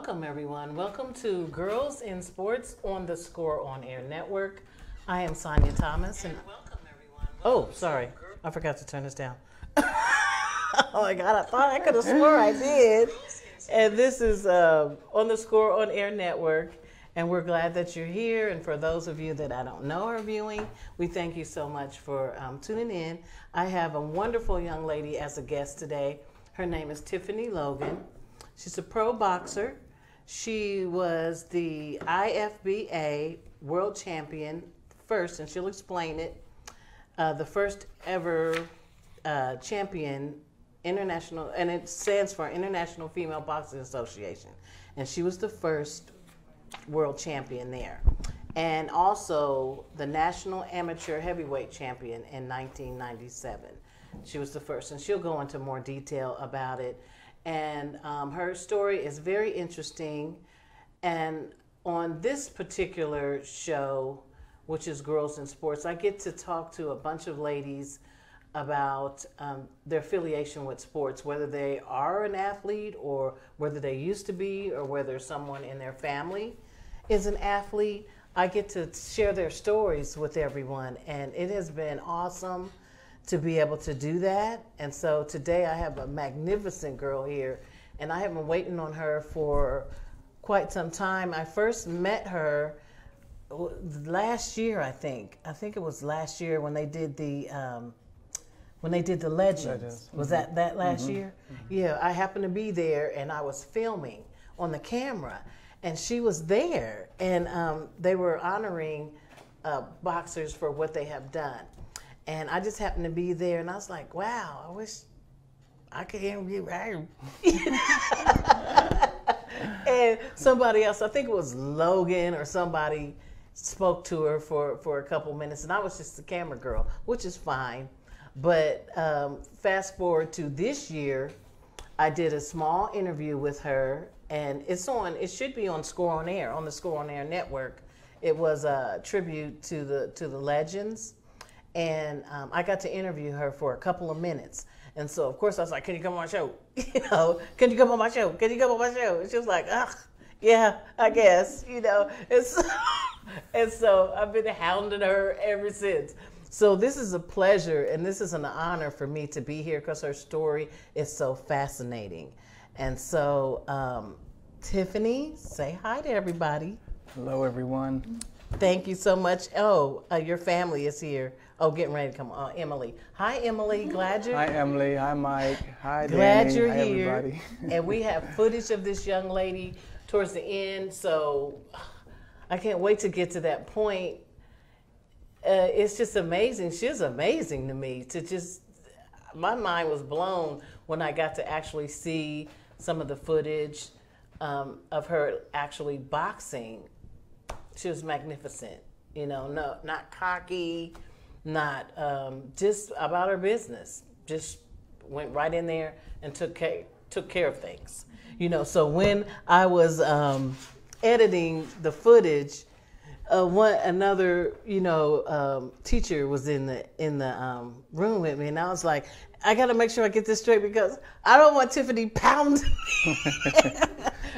welcome everyone. Welcome to Girls in Sports on the Score On Air Network. I am Sonya Thomas. And welcome everyone. Oh, sorry. I forgot to turn this down. Oh my God, I thought I could have swore I did. And this is on the Score On Air Network. And we're glad that you're here. And for those of you that I don't know are viewing, we thank you so much for tuning in. I have a wonderful young lady as a guest today. Her name is Tiffany Logan. She's a pro boxer. She was the IFBA world champion first, and she'll explain it, the first ever champion international, and it stands for International Female Boxing Association. And she was the first world champion there. And also the National Amateur Heavyweight Champion in 1997. She was the first, and she'll go into more detail about it. And her story is very interesting. And on this particular show, which is Girls in Sports, I get to talk to a bunch of ladies about their affiliation with sports, whether they are an athlete or whether they used to be or whether someone in their family is an athlete. I get to share their stories with everyone, and it has been awesome to be able to do that. And so today I have a magnificent girl here, and I have been waiting on her for quite some time. I first met her last year, I think it was last year when they did the Legends. Was that last year? Yeah, I happened to be there, and I was filming on the camera, and she was there, and they were honoring boxers for what they have done. And I just happened to be there, and I was like, wow, I wish I could interview her. And somebody else, I think it was Logan or somebody, spoke to her for a couple minutes, and I was just the camera girl, which is fine. But fast forward to this year, I did a small interview with her, and it should be on Score On Air, on the Score On Air Network. It was a tribute to the Legends. And I got to interview her for a couple of minutes. And so, of course, I was like, can you come on my show? Can you come on my show? Can you come on my show? And she was like, yeah, I guess, And so I've been hounding her ever since. So this is a pleasure, and this is an honor for me to be here because her story is so fascinating. And so, Tiffany, say hi to everybody. Hello, everyone. Thank you so much. Oh, your family is here. Oh, getting ready to come on. Emily. Hi, Emily. Glad you're here. Hi, Emily. Hi, Mike. Hi, Danny. Glad you're Hi, here. everybody. And we have footage of this young lady towards the end, so I can't wait to get to that point. It's just amazing. She's amazing to me. My mind was blown when I got to actually see some of the footage of her actually boxing. She was magnificent, no, not cocky, not just about her business. Just went right in there and took care of things, So when I was editing the footage, another teacher was in the room with me, and I was like, I got to make sure I get this straight because I don't want Tiffany pounding me.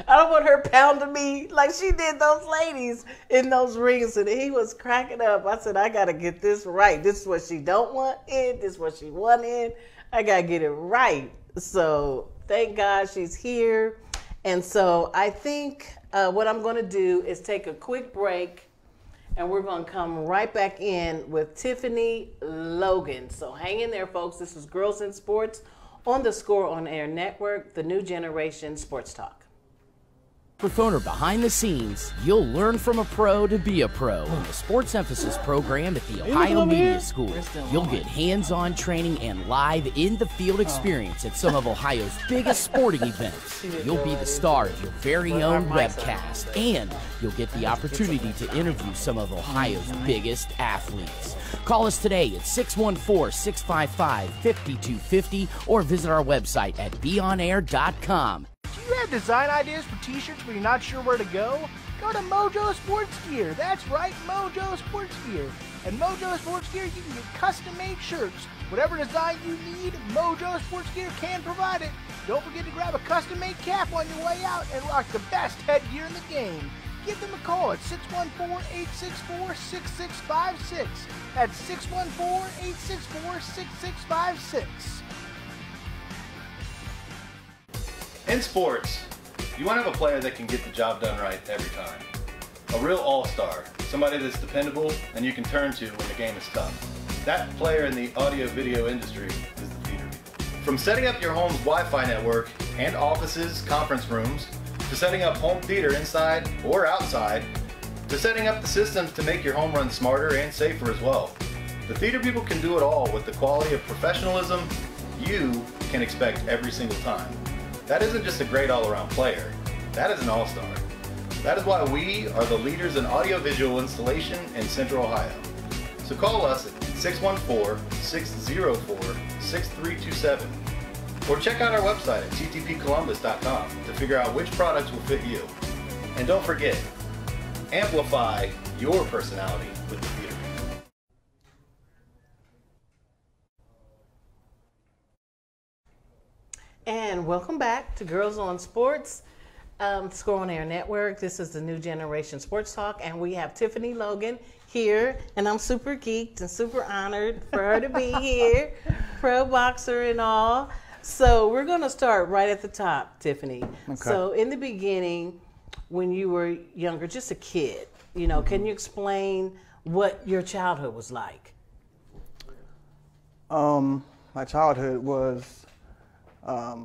I don't want her pounding me like she did those ladies in those rings. And he was cracking up. I said, I got to get this right. This is what she don't want in. This is what she want in. I got to get it right. So thank God she's here. And so I think what I'm going to do is take a quick break, and we're going to come right back in with Tiffany Logan. So hang in there, folks. This is Girls in Sports on the Score On Air Network, the new generation sports talk. Microphone or behind the scenes, you'll learn from a pro to be a pro in the Sports Emphasis program at the Ohio Media School. You'll get hands-on training and live in-the-field experience at some of Ohio's biggest sporting events. You'll be the star of your very own webcast, and you'll get the opportunity to interview some of Ohio's biggest athletes. Call us today at 614-655-5250 or visit our website at beonair.com. Do you have design ideas for t-shirts but you're not sure where to go? Go to Mojo Sports Gear. That's right, Mojo Sports Gear. At Mojo Sports Gear, you can get custom-made shirts. Whatever design you need, Mojo Sports Gear can provide it. Don't forget to grab a custom-made cap on your way out and rock the best headgear in the game. Give them a call at 614-864-6656. That's 614-864-6656. In sports, you want to have a player that can get the job done right every time. A real all-star, somebody that's dependable and you can turn to when the game is tough. That player in the audio-video industry is the theater. From setting up your home's Wi-Fi network and offices, conference rooms, to setting up home theater inside or outside, to setting up the systems to make your home run smarter and safer as well. The theater people can do it all with the quality of professionalism you can expect every single time. That isn't just a great all-around player, that is an all-star. That is why we are the leaders in audiovisual installation in Central Ohio. So call us at 614-604-6327 or check out our website at ttpcolumbus.com to figure out which products will fit you. And don't forget, amplify your personality with the theater. And welcome back to Girls on Sports, Score on Air Network. This is the New Generation Sports Talk, and we have Tiffany Logan here, and I'm super geeked and super honored for her to be here, pro boxer and all. So we're going to start right at the top, Tiffany. Okay. So in the beginning, when you were younger, just a kid, you know, can you explain what your childhood was like? My childhood was, I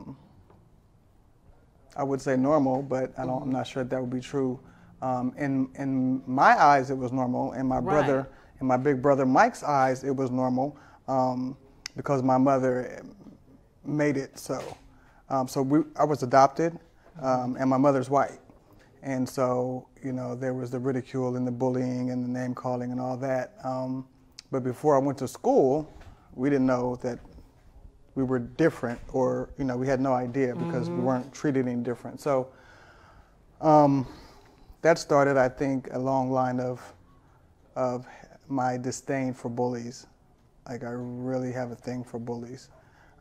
would say normal, but I'm not sure that would be true. In my eyes, it was normal. In my brother, in my big brother Mike's eyes, it was normal because my mother made it so. I was adopted, and my mother's white. And so, you know, there was the ridicule and the bullying and the name calling and all that. But before I went to school, we didn't know that we were different, or, you know, we had no idea because we weren't treated any different. So that started, I think, a long line of my disdain for bullies. Like, I really have a thing for bullies.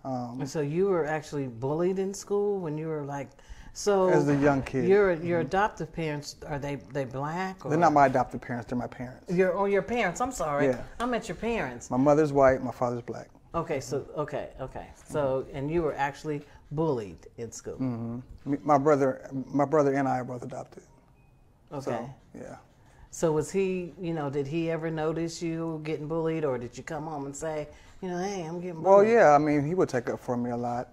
And so you were actually bullied in school when you were like, so as a young kid. Your adoptive parents, are they black? Or? They're not my adoptive parents, they're my parents. Your parents, I'm sorry. Yeah. I meant your parents. My mother's white, my father's black. Okay, so, okay. So, and you were actually bullied in school. My brother and I are both adopted. Okay. So, yeah. So was he, you know, did he ever notice you getting bullied, or did you come home and say, you know, hey, I'm getting bullied? Well, yeah, I mean, he would take up for me a lot.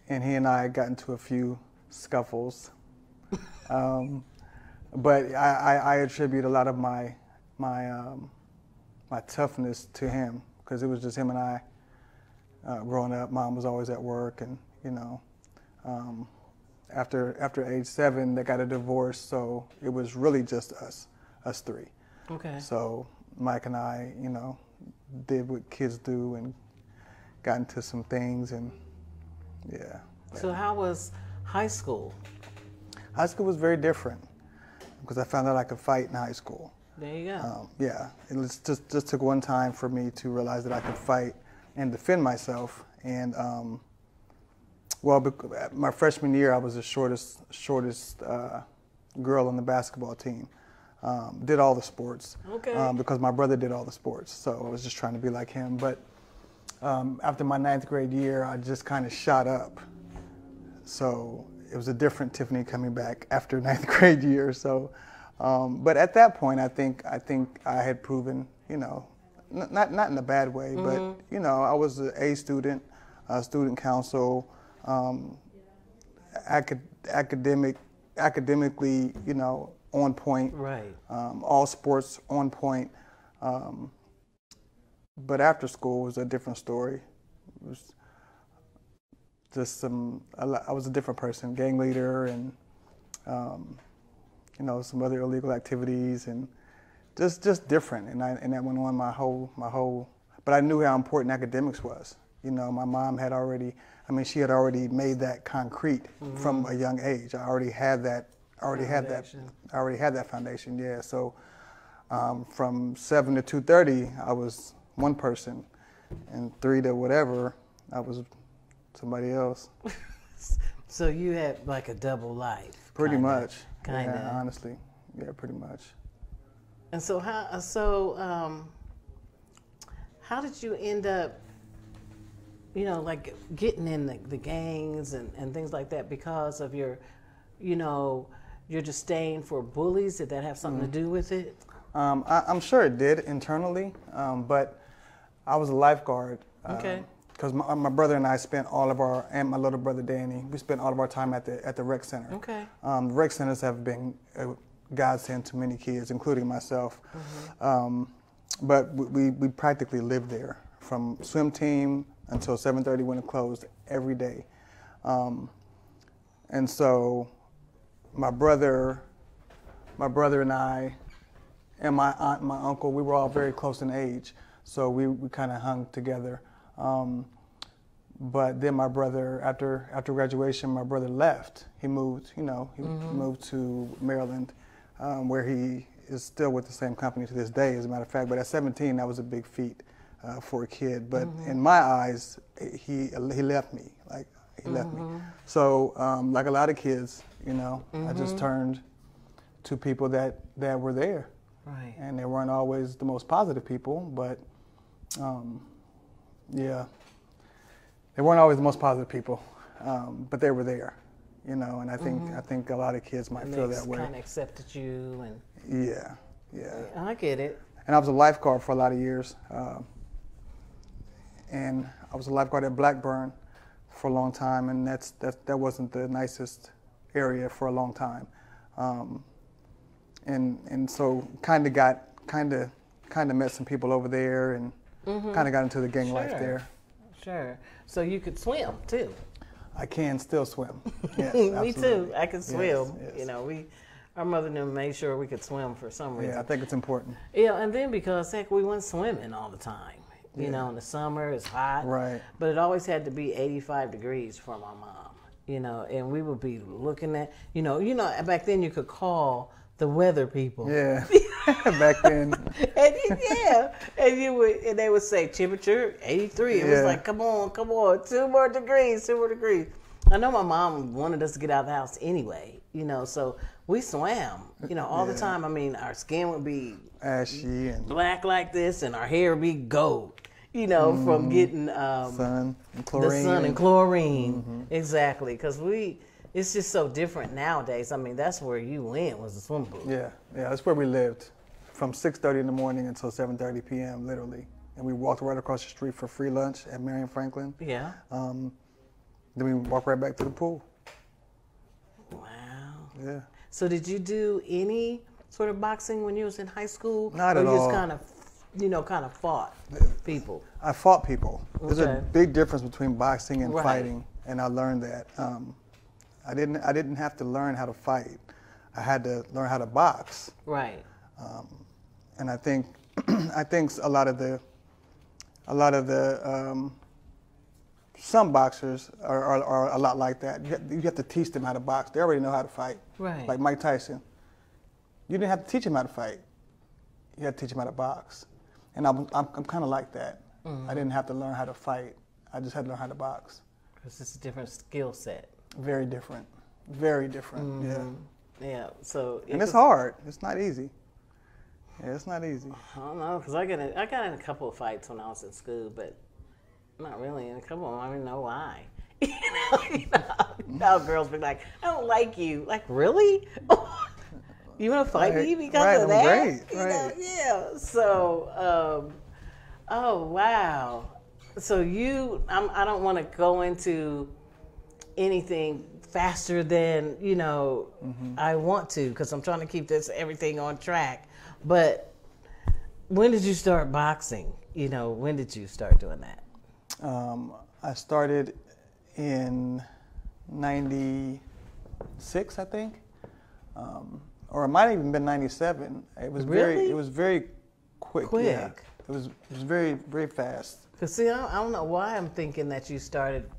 And he and I got into a few scuffles. But I attribute a lot of my toughness to him, because it was just him and I growing up. Mom was always at work, and, you know, after age 7, they got a divorce, so it was really just us three. Okay. So Mike and I, you know, did what kids do and got into some things, and yeah. So how was high school? High school was very different because I found out I could fight in high school. There you go. Yeah, it was just took one time for me to realize that I could fight and defend myself. And my freshman year, I was the shortest girl on the basketball team. Did all the sports. Okay. Because my brother did all the sports, so I was just trying to be like him. But after my 9th grade year, I just kind of shot up. So it was a different Tiffany coming back after 9th grade year. So, but at that point, I think I had proven, you know, not in a bad way, but, you know, I was an A student, student council, academically, you know, on point. Right. All sports on point. But after school was a different story. It was just I was a different person, gang leader, and you know, some other illegal activities, and just different. And that went on my whole. But I knew how important academics was. You know, my mom had already. I mean, she had already made that concrete from a young age. I already had that. I already had that foundation. Yeah. So from 7 to 2:30, I was one person, and 3 to whatever, I was somebody else. So you had like a double life. Pretty much. Kind of. Yeah, honestly. Yeah, pretty much. And so how did you end up, like getting in the gangs and things like that because of your disdain for bullies? Did that have something to do with it? I'm sure it did internally, but I was a lifeguard. Okay. Because my brother and I spent and my little brother Danny, we spent all of our time at the rec center. Okay. The rec centers have been a godsend to many kids, including myself. But we practically lived there from swim team until 7:30 when it closed every day. And so my brother and I and my aunt and my uncle, we were all very close in age. So we kind of hung together. But then my brother, after graduation, my brother left. He moved, he moved to Maryland, where he is still with the same company to this day, as a matter of fact. But at 17, that was a big feat for a kid. But in my eyes, he left me. Like, he left me. So, like a lot of kids, I just turned to people that were there. Right. And they weren't always the most positive people, but yeah, they weren't always the most positive people, but they were there, and I think a lot of kids might feel that way. Kind of accepted you, and yeah. I get it. And I was a lifeguard for a lot of years, and I was a lifeguard at Blackburn for a long time, and that wasn't the nicest area for a long time, and so kind of met some people over there, and kind of got into the gang life there. Sure. So you could swim too. I can still swim. Yes, Me too. I can swim. Yes. Our mother made sure we could swim for some reason. Yeah, I think it's important. Yeah, and then because we went swimming all the time. In the summer it's hot. Right. But it always had to be 85 degrees for my mom. And we would be looking at, back then you could call the weather people. Yeah, back then. and they would say temperature 83. It was like, come on, 2 more degrees. I know my mom wanted us to get out of the house anyway, so we swam, all the time. I mean, our skin would be ashy and black like this, and our hair would be gold, from getting sun and chlorine. The sun and chlorine, exactly, because it's just so different nowadays. I mean, that's where you went, was the swim pool. Yeah, that's where we lived, from 6:30 in the morning until 7:30 p.m. literally, and we walked right across the street for free lunch at Marion Franklin. Yeah. Then we walked right back to the pool. Wow. Yeah. So did you do any sort of boxing when you was in high school? Not at all. Or you just kind of fought people? I fought people. There's Okay. a big difference between boxing and Right. fighting, and I learned that. I didn't have to learn how to fight. I had to learn how to box. Right. And I think a lot of the some boxers are a lot like that. You have to teach them how to box. They already know how to fight. Right. Like Mike Tyson. You didn't have to teach him how to fight. You had to teach him how to box. And I'm kind of like that. I didn't have to learn how to fight. I just had to learn how to box. Because it's a different skill set. Very different. Very different. Yeah. Yeah. So. And it's hard. It's not easy. Yeah, it's not easy. I don't know, because I got in a couple of fights when I was in school, but not really in a couple of them. I don't even know why. Now girls be like, I don't like you. Like, really? You want to fight me because of that? Right. Yeah. So, oh, wow. So I don't want to go into anything faster than, I want to, because I'm trying to keep everything on track. But when did you start boxing? When did you start doing that? I started in 96, I think. Or it might have even been 97. It was Really? It was very quick. Quick. Yeah. It was very, very fast. Because, see, I don't know why I'm thinking that you started,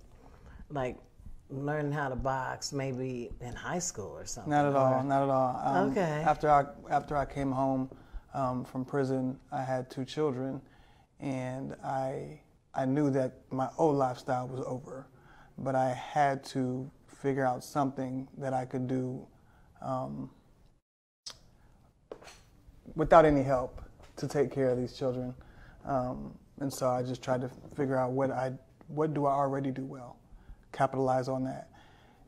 like, learning how to box maybe in high school or something. Not at all. Okay. After I came home from prison, I had 2 children, and I knew that my old lifestyle was over. but I had to figure out something that I could do without any help to take care of these children. And so I just tried to figure out what do I already do well, capitalize on that.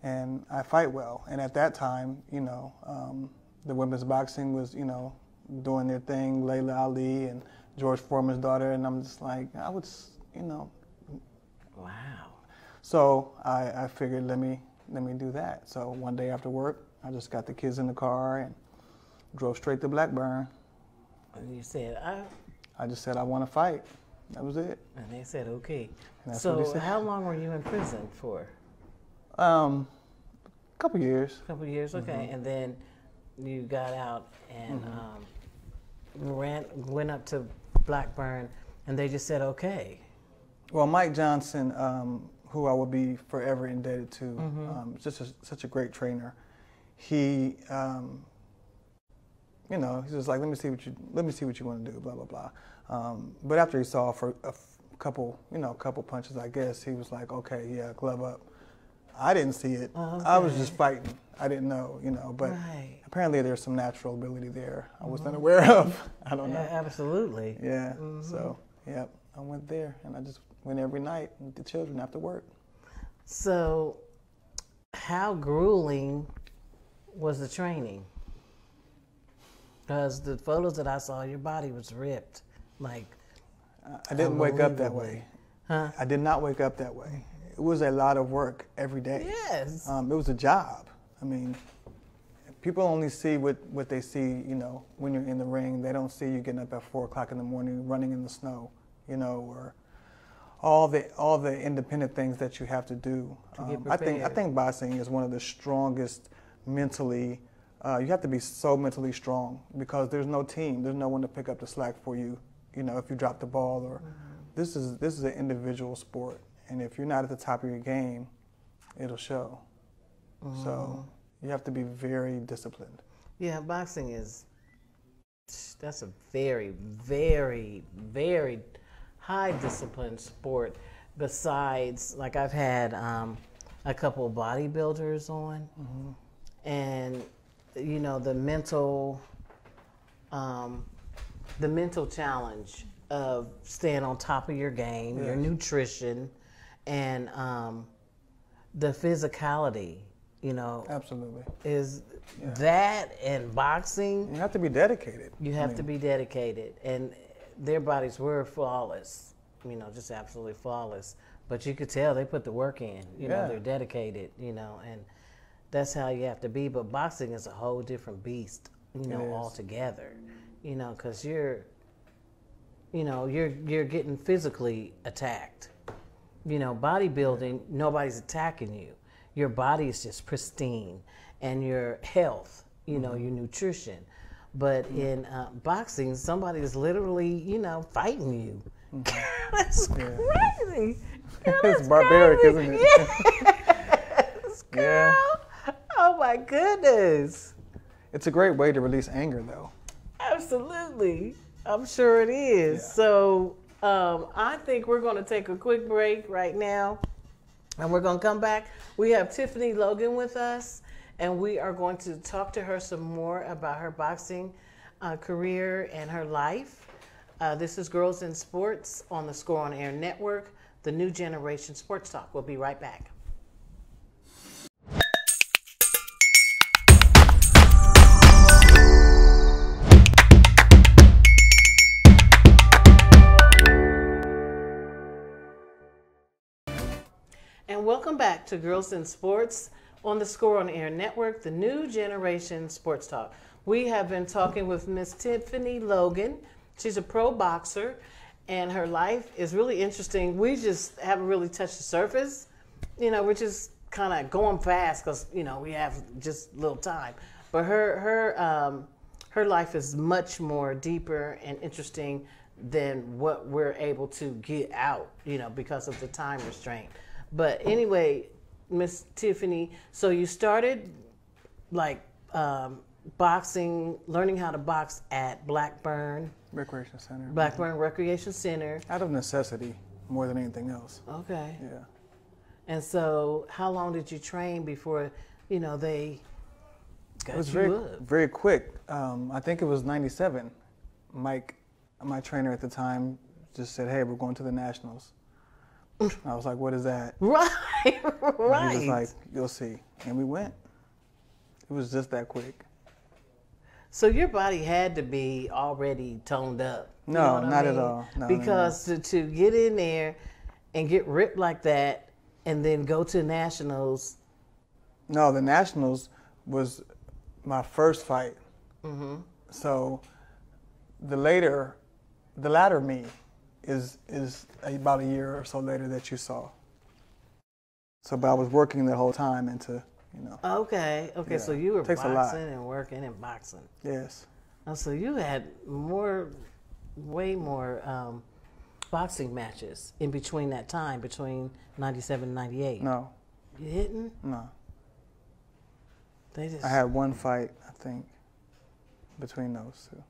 And I fight well. And at that time, you know, the women's boxing was, you know, doing their thing, Layla Ali and George Foreman's daughter, and I'm just like, I would, you know. Wow. So I figured, let me do that. So one day after work, I just got the kids in the car and drove straight to Blackburn. And you said, I just said, I want to fight. That was it. And they said, okay. So how long were you in prison for? Couple years. A couple years, okay. Mm-hmm. And then you got out and went up to Blackburn, and they just said, okay. Well, Mike Johnson, who I will be forever indebted to, just such a great trainer. He, you know, he's just like, let me see what you want to do, blah blah blah. But after he saw for a couple punches, I guess he was like, okay, yeah, glove up. I didn't see it. Okay. I was just fighting. I didn't know, you know, but apparently there's some natural ability there I was unaware of. I don't know. Absolutely. Yeah. So, yeah, I went there, and I just went every night with the children after work. So, how grueling was the training? Because the photos that I saw, your body was ripped. Like, I didn't wake up that way. Huh? I did not wake up that way. It was a lot of work every day. Yes. It was a job. I mean, people only see what they see, you know, when you're in the ring. They don't see you getting up at 4 o'clock in the morning, running in the snow, you know, or all the independent things that you have to do. I think boxing is one of the strongest mentally. You have to be so mentally strong because there's no team. There's no one to pick up the slack for you, you know, if you drop the ball. Or this is an individual sport. And if you're not at the top of your game, it'll show. So you have to be very disciplined. Yeah, boxing that's a very, very, very high discipline sport. Besides, like I've had a couple of bodybuilders on, and you know the mental challenge of staying on top of your game, your nutrition, and the physicality, you know. Absolutely. Is that and boxing. You have to be dedicated. You have to be dedicated. And their bodies were flawless, you know, just absolutely flawless. But you could tell they put the work in, you know, they're dedicated, you know, and that's how you have to be. But boxing is a whole different beast, you know, altogether, you know, because you're getting physically attacked. You know, bodybuilding, nobody's attacking you. Your body is just pristine, and your health, you know, your nutrition. But in boxing, somebody is literally, you know, fighting you. That's crazy. It's barbaric, isn't it? Yes, girl. Yeah. Oh my goodness. It's a great way to release anger, though. Absolutely. I'm sure it is. Yeah. So I think we're going to take a quick break right now, and we're going to come back. We have Tiffany Logan with us, and we are going to talk to her some more about her boxing career and her life. This is Girls in Sports on the Score on Air Network, the new generation sports talk. We'll be right back. And welcome back to Girls in Sports on the Score on Air Network, the new generation sports talk. We have been talking with Miss Tiffany Logan. She's a pro boxer, and her life is really interesting. We just haven't really touched the surface. You know, we're just kind of going fast because, you know, we have just little time. But her life is much more deeper and interesting than what we're able to get out, you know, because of the time restraint. But anyway, Miss Tiffany, so you started like boxing, learning how to box at Blackburn Recreation Center. Blackburn Recreation Center. Out of necessity more than anything else. Okay. Yeah. And so how long did you train before, they got It was you very, up? very quick. I think it was 97. Mike, my trainer at the time, just said, "Hey, we're going to the Nationals." I was like, "What is that?" Right, And right. he was like, "You'll see." And we went. It was just that quick. So your body had to be already toned up. You know No, what I not at mean? all. No, because to get in there and get ripped like that and then go to Nationals. No, the Nationals was my first fight. Mm-hmm. So the latter me is about a year or so later that you saw. So, but I was working the whole time into, Okay, Yeah. so you were Takes a lot. boxing and working and boxing. Yes. Oh, so you had way more boxing matches in between that time, between 97 and 98. No, You didn't? no. They just, I had one fight, I think, between those two.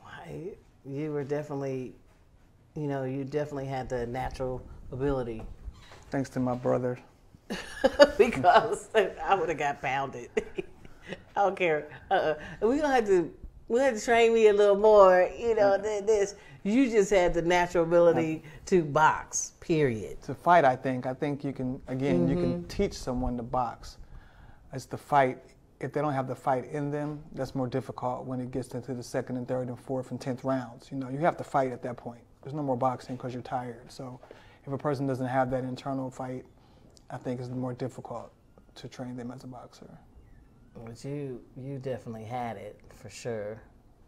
why, you were definitely, you definitely had the natural ability. Thanks to my brother. Because I would have got pounded. I don't care. We're gonna have to train me a little more, than this. You just had the natural ability to box, period. To fight, I think you can, again, you can teach someone to box. It's the fight. If they don't have the fight in them, that's more difficult when it gets into the second and third and fourth and 10th rounds. You have to fight at that point. There's no more boxing because you're tired. So if a person doesn't have that internal fight, I think it's more difficult to train them as a boxer. But you definitely had it, for sure.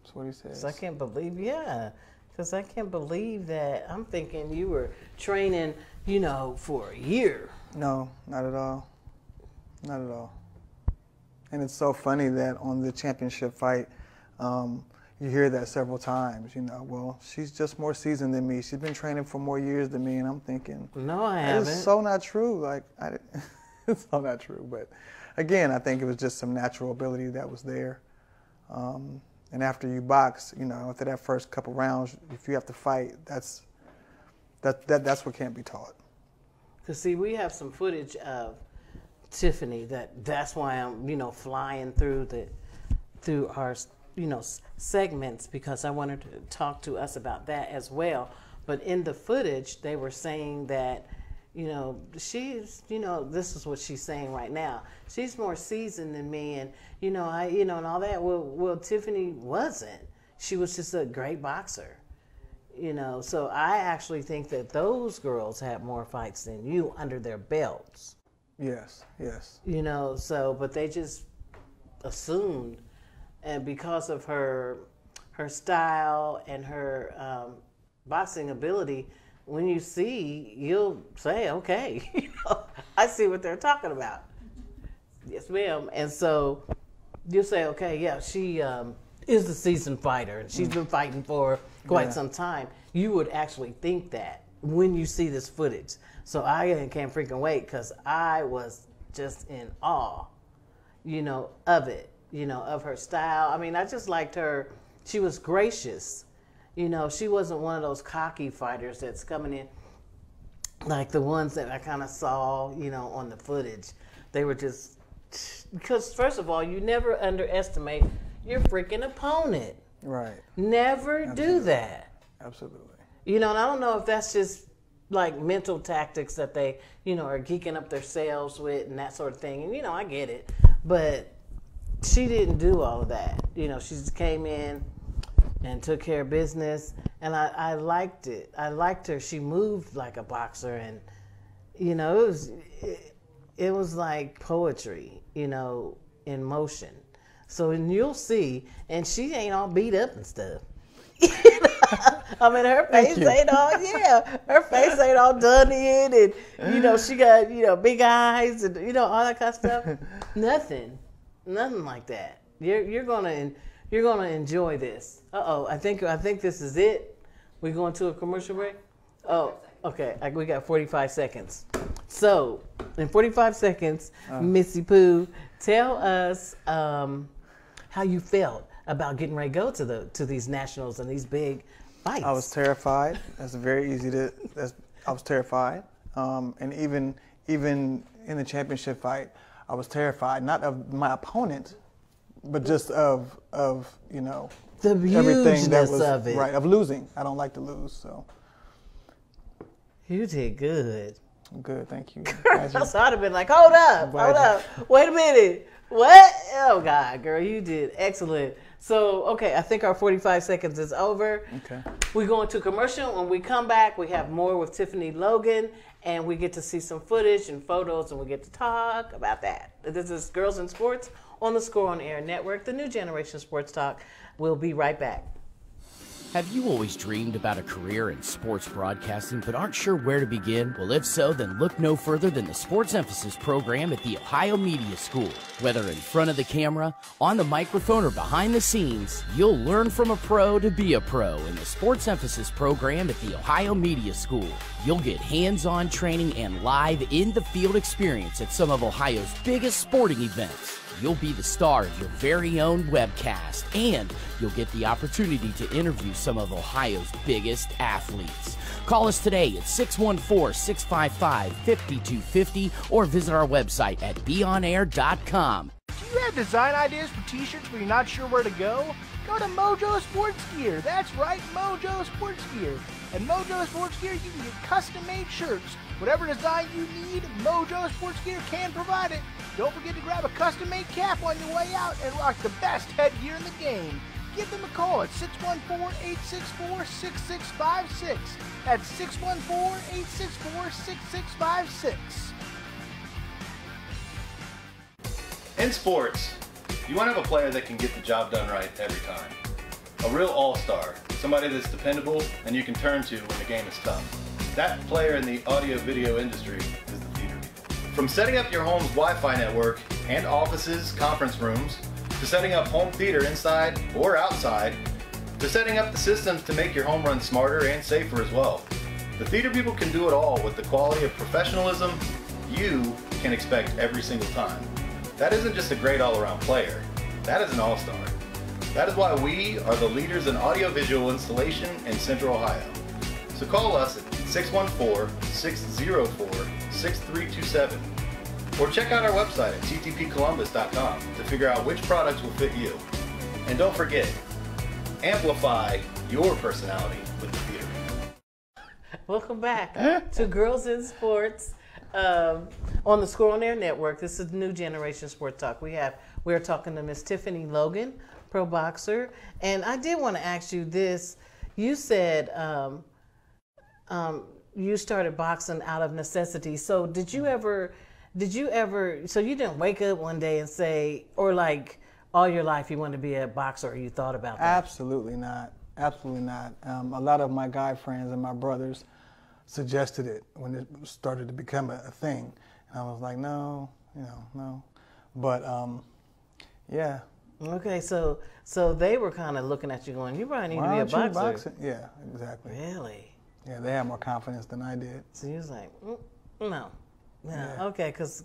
That's what he says. So I can't believe, because I can't believe that. I'm thinking you were training, for a year. No, not at all. Not at all. And it's so funny that on the championship fight, you hear that several times, well, she's just more seasoned than me. She's been training for more years than me. And I'm thinking, No, I haven't. it's so not true. It's so not true. But again, I think it was just some natural ability that was there. And after you box, after that first couple rounds, if you have to fight, that's what can't be taught. Because, see, we have some footage of Tiffany. That's why I'm, flying through our, segments, because I wanted to talk to us about that as well. But in the footage, they were saying that, she's, this is what she's saying right now. She's more seasoned than me, and, and all that. Well, Tiffany wasn't. She was just a great boxer. So I actually think that those girls had more fights than you under their belts. Yes. But they just assumed, and because of her style and her boxing ability, when you see, you'll say, okay, I see what they're talking about. Yes, ma'am. And so you'll say, okay, yeah, she is a seasoned fighter, and she's been fighting for quite some time. You would actually think that when you see this footage. So I can't freaking wait, because I was just in awe, of it, of her style. I mean, I just liked her. She was gracious. She wasn't one of those cocky fighters that's coming in like the ones that I kind of saw, on the footage. They were just, because first of all, you never underestimate your freaking opponent. Right. Never do that. Absolutely. And I don't know if that's just like mental tactics that they, are geeking up themselves with and that sort of thing. And, I get it. But she didn't do all of that. She just came in and took care of business. And I liked it. I liked her. She moved like a boxer. And, it was like poetry, in motion. So, and you'll see, and she ain't all beat up and stuff. I mean, her face ain't all, her face ain't all done in, and, she got, big eyes and, all that kind of stuff. Nothing like that. You're gonna enjoy this. I think this is it. We going to a commercial break? Oh, okay. We got 45 seconds. So, in 45 seconds, Missy Pooh, tell us how you felt about getting ready to go to these nationals and these big fights. I was terrified. That's very easy I was terrified. And even in the championship fight, I was terrified, not of my opponent, but just of you know, the everything that was of it. right, of losing. I don't like to lose, so. You did good. Good, thank you. So I'd have been like, hold up, wait a minute. What? Oh, God, girl, you did excellent. So, okay, I think our 45 seconds is over. Okay. We're going to commercial. When we come back, we have more with Tiffany Logan, and we get to see some footage and photos, and we get to talk about that. This is Girls in Sports on the Score on Air Network, the new generation sports talk. We'll be right back. Have you always dreamed about a career in sports broadcasting but aren't sure where to begin? Well, if so, then look no further than the Sports Emphasis program at the Ohio Media School. Whether in front of the camera, on the microphone, or behind the scenes, you'll learn from a pro to be a pro in the Sports Emphasis program at the Ohio Media School. You'll get hands-on training and live in-the-field experience at some of Ohio's biggest sporting events. You'll be the star of your very own webcast, and you'll get the opportunity to interview some of Ohio's biggest athletes. Call us today at 614-655-5250 or visit our website at beonair.com. Do you have design ideas for t-shirts but you're not sure where to go? Go to Mojo Sports Gear. That's right, Mojo Sports Gear. At Mojo Sports Gear, you can get custom-made shirts. Whatever design you need, Mojo Sports Gear can provide it. Don't forget to grab a custom-made cap on your way out and rock the best headgear in the game. Give them a call at 614-864-6656. That's 614-864-6656. In sports, you want to have a player that can get the job done right every time. A real all-star, somebody that's dependable and you can turn to when the game is tough. That player in the audio-video industry is the theater people. From setting up your home's Wi-Fi network and offices, conference rooms, to setting up home theater inside or outside, to setting up the systems to make your home run smarter and safer as well. The theater people can do it all with the quality of professionalism you can expect every single time. That isn't just a great all-around player, that is an all-star. That is why we are the leaders in audiovisual installation in Central Ohio. So call us at 614-604-6327 or check out our website at ttpcolumbus.com to figure out which products will fit you. And don't forget, amplify your personality with the theater. Welcome back to Girls in Sports on the Score on Air Network. This is New Generation Sports Talk. We're talking to Miss Tiffany Logan, pro boxer, and I did want to ask you this. You said you started boxing out of necessity. So did you ever? So you didn't wake up one day and say, or like all your life you wanted to be a boxer, or you thought about that? Absolutely not. Absolutely not. A lot of my guy friends and my brothers suggested it when it started to become a thing, and I was like, no, no. But yeah. Okay, so they were kind of looking at you, going, "You probably need to be a boxer." Yeah, exactly. Really? Yeah, they had more confidence than I did. So you was like, no. Yeah. Okay, because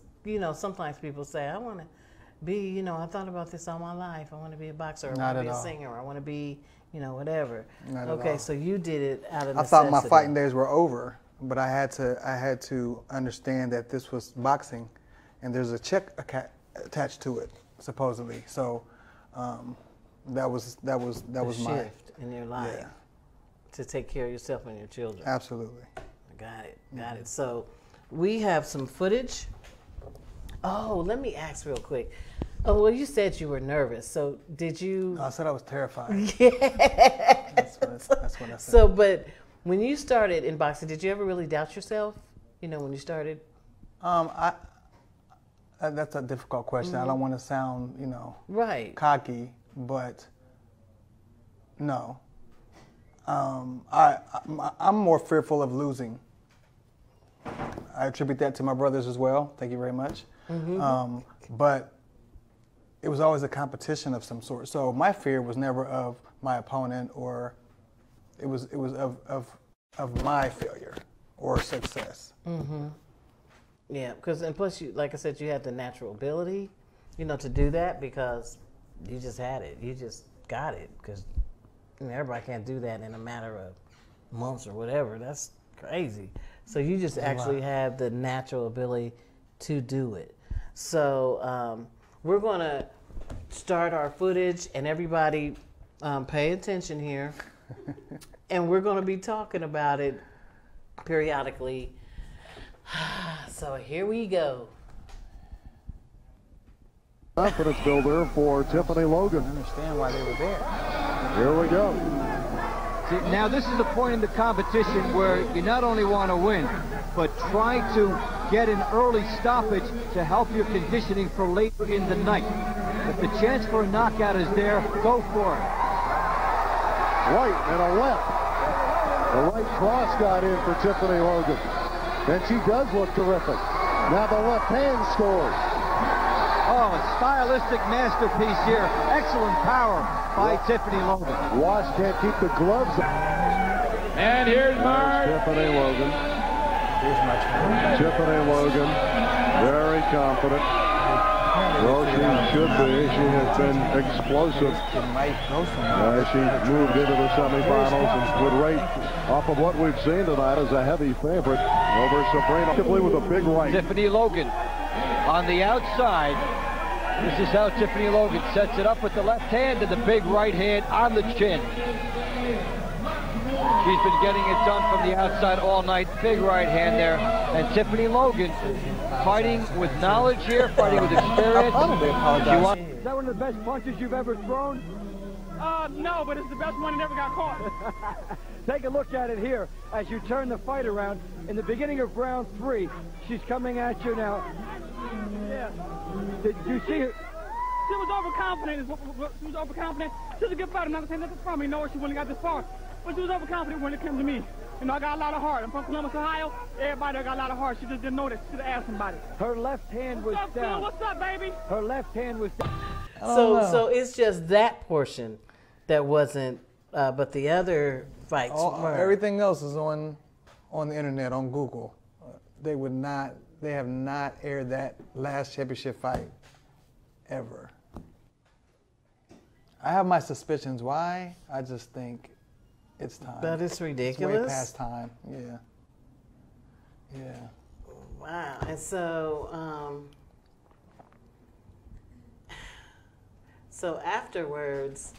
sometimes people say, "I want to be," I thought about this all my life. I want to be a boxer. I want to be a singer. I want to be, whatever. Not okay, at all. so you did it out of necessity. I thought my fighting days were over, but I had to understand that this was boxing, and there's a check attached to it, supposedly. So that was my shift in your life to take care of yourself and your children. Absolutely. Got it. So we have some footage. Oh, let me ask real quick. Oh, well, you said you were nervous. So did you? No, I said I was terrified. Yeah. That's what I said. So, but when you started in boxing, did you ever really doubt yourself? When you started? That's a difficult question. I don't want to sound, right, cocky, but no. I'm more fearful of losing. I attribute that to my brothers as well. Thank you very much. Mm-hmm. But it was always a competition of some sort. So my fear was never of my opponent, or it was of my failure or success. Mm-hmm. Yeah, and plus, like I said, you had the natural ability, to do that because you just had it. You just got it because everybody can't do that in a matter of months or whatever. That's crazy. So you just actually have the natural ability to do it. So we're going to start our footage, and everybody pay attention here. And we're going to be talking about it periodically. So here we go. Confidence builder for Tiffany Logan. I understand why they were there. Here we go. See, now this is the point in the competition where you not only want to win, but try to get an early stoppage to help your conditioning for late in the night. If the chance for a knockout is there, go for it. Right and a left. The right cross got in for Tiffany Logan. And she does look terrific. Now the left hand scores. Oh, a stylistic masterpiece here. Excellent power by Tiffany Logan. Wash can't keep the gloves on. And here's Mark. Tiffany Logan. Here's my challenge. Tiffany Logan, very confident. Well, she should be. She has been explosive as she moved into the semifinals and would rate off of what we've seen tonight as a heavy favorite over Sabrina with a big right. Tiffany Logan on the outside. This is how Tiffany Logan sets it up with the left hand and the big right hand on the chin. She's been getting it done from the outside all night. Big right hand there. And Tiffany Logan fighting with knowledge here, fighting with experience. Is that one of the best punches you've ever thrown? No, but it's the best one that never got caught. Take a look at it here as you turn the fight around. In the beginning of round 3, she's coming at you now. Yeah. Did you see her? She was overconfident. She was overconfident. She's a good fighter. Not to say nothing from me. No, she wouldn't have got this far. But she was overconfident when it came to me. You know, I got a lot of heart. I'm from Columbus, Ohio. Everybody there got a lot of heart. She just didn't know that. She should have asked somebody. Her left hand was What's up, down. Phil? What's up, baby? Her left hand was down. So it's just that portion that wasn't, but the other fights were. Everything else is on the internet, on Google. They have not aired that last championship fight ever. I have my suspicions. Why? I just think it's time. That is ridiculous. It's way past time. Yeah. Yeah. Wow. And so, so afterwards,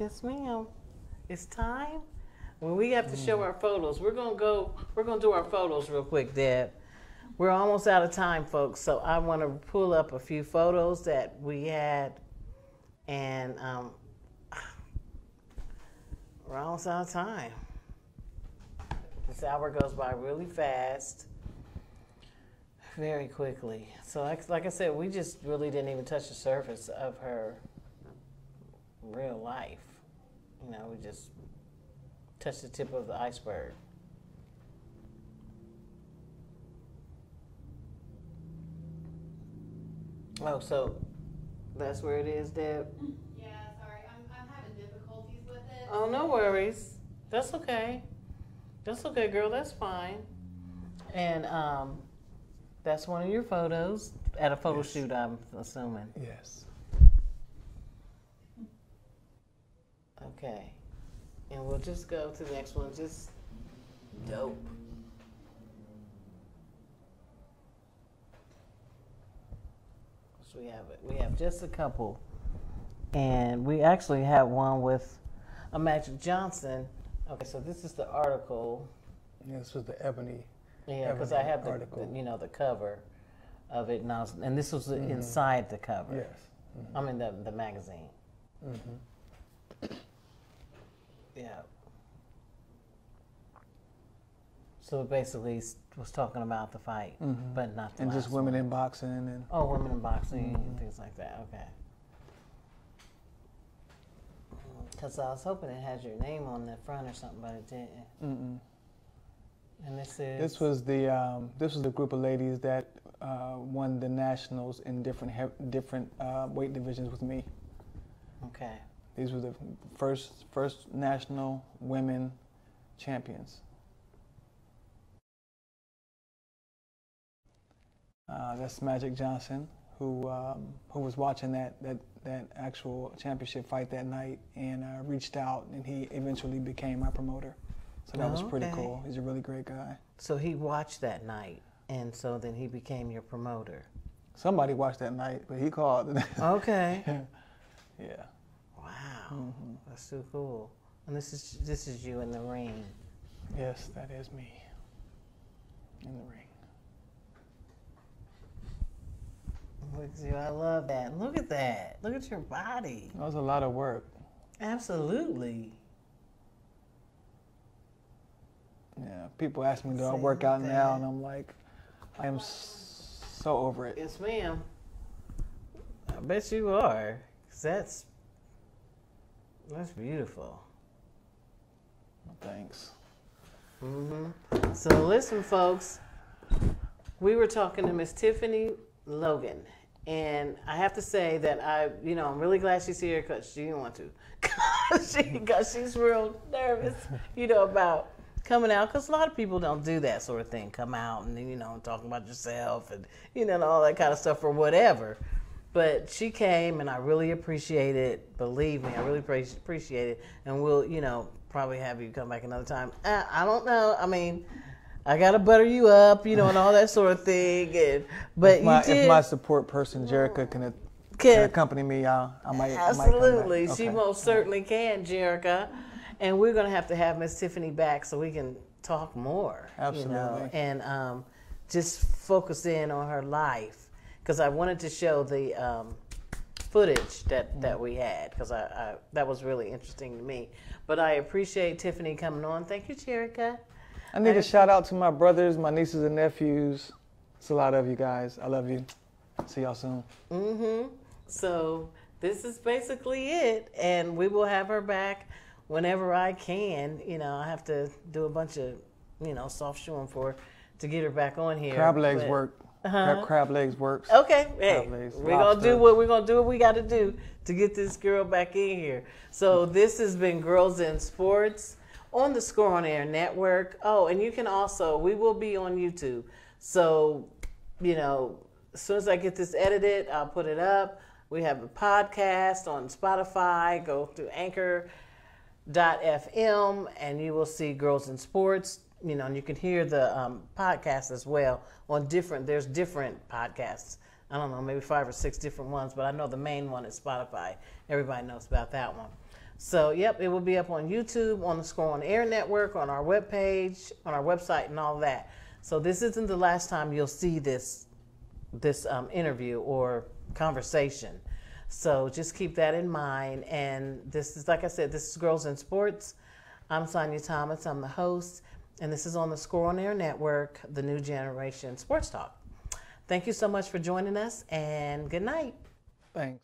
yes, ma'am, it's time. When we have to show our photos, we're gonna do our photos real quick, Deb. We're almost out of time, folks. So I want to pull up a few photos that we had, and we're almost out of time. This hour goes by really fast, very quickly. So like I said, we just really didn't even touch the surface of her real life. You know, we just touched the tip of the iceberg. Oh, so that's where it is, Deb? Yeah, sorry. I'm having difficulties with it. Oh, no worries. That's okay. That's okay, girl. That's fine. And that's one of your photos at a photo shoot, I'm assuming. Yes. Okay. And we'll just go to the next one. Just dope. So we have just a couple. And we actually have one with a Magic Johnson. Okay, so this is the article. Yeah, this was the Ebony. Yeah, because I have the the cover of it, and this was inside the cover. Yes. I mean the magazine. Yeah. So it basically was talking about the fight, but not the and last just women one. in boxing and Women in boxing and things like that. Okay. Because I was hoping it had your name on the front or something, but it didn't. And this was the group of ladies that won the nationals in different weight divisions with me. Okay. These were the first national women champions. That's Magic Johnson, who was watching that actual championship fight that night and reached out, and he eventually became my promoter. So that was pretty cool. He's a really great guy. So he watched that night, and so then he became your promoter. Somebody watched that night, but he called. Okay. Yeah. Wow. That's so cool. And this is you in the ring. Yes, that is me in the ring. Look at you. I love that. Look at that. Look at your body. That was a lot of work. Absolutely. Yeah. People ask me, do I work out now? And I'm like, I am so over it. Yes, ma'am. I bet you are. 'Cause that's beautiful. Thanks. So listen, folks. We were talking to Miss Tiffany Logan, and I have to say that I'm really glad she's here because she didn't want to, because she's real nervous, about coming out, because a lot of people don't do that sort of thing, come out and talking about yourself and and all that kind of stuff or whatever. But she came, and I really appreciate it. Believe me, I really appreciate it, and we'll probably have you come back another time. I don't know. I mean, I gotta butter you up, and all that sort of thing. But if my support person Jerica can accompany me, I might. Absolutely, I might come back. she most certainly can, Jerica. And we're gonna have to have Miss Tiffany back so we can talk more. Absolutely. And just focus in on her life, because I wanted to show the footage that we had, because that was really interesting to me. But I appreciate Tiffany coming on. Thank you, Jerica. I need a shout out to my brothers, my nieces and nephews. It's a lot of you guys. I love you. See y'all soon. So this is basically it, and we will have her back whenever I can. I have to do a bunch of soft shoeing to get her back on here. Crab legs work. Crab legs works. Okay, hey, we're gonna do what we got to do to get this girl back in here. So this has been Girls in Sports on the Score on Air Network. Oh, and you can also, we will be on YouTube. So, as soon as I get this edited, I'll put it up. We have a podcast on Spotify. Go to anchor.fm and you will see Girls in Sports. And you can hear the podcast as well on there's different podcasts. I don't know, maybe 5 or 6 different ones, but I know the main one is Spotify. Everybody knows about that one. So, yep, it will be up on YouTube, on the Score on Air Network, on our webpage, on our website, and all that. So this isn't the last time you'll see this interview or conversation. So just keep that in mind. And this is, like I said, this is Girls in Sports. I'm Sonya Thomas. I'm the host. And this is on the Score on Air Network, the New Generation Sports Talk. Thank you so much for joining us, and good night. Thanks.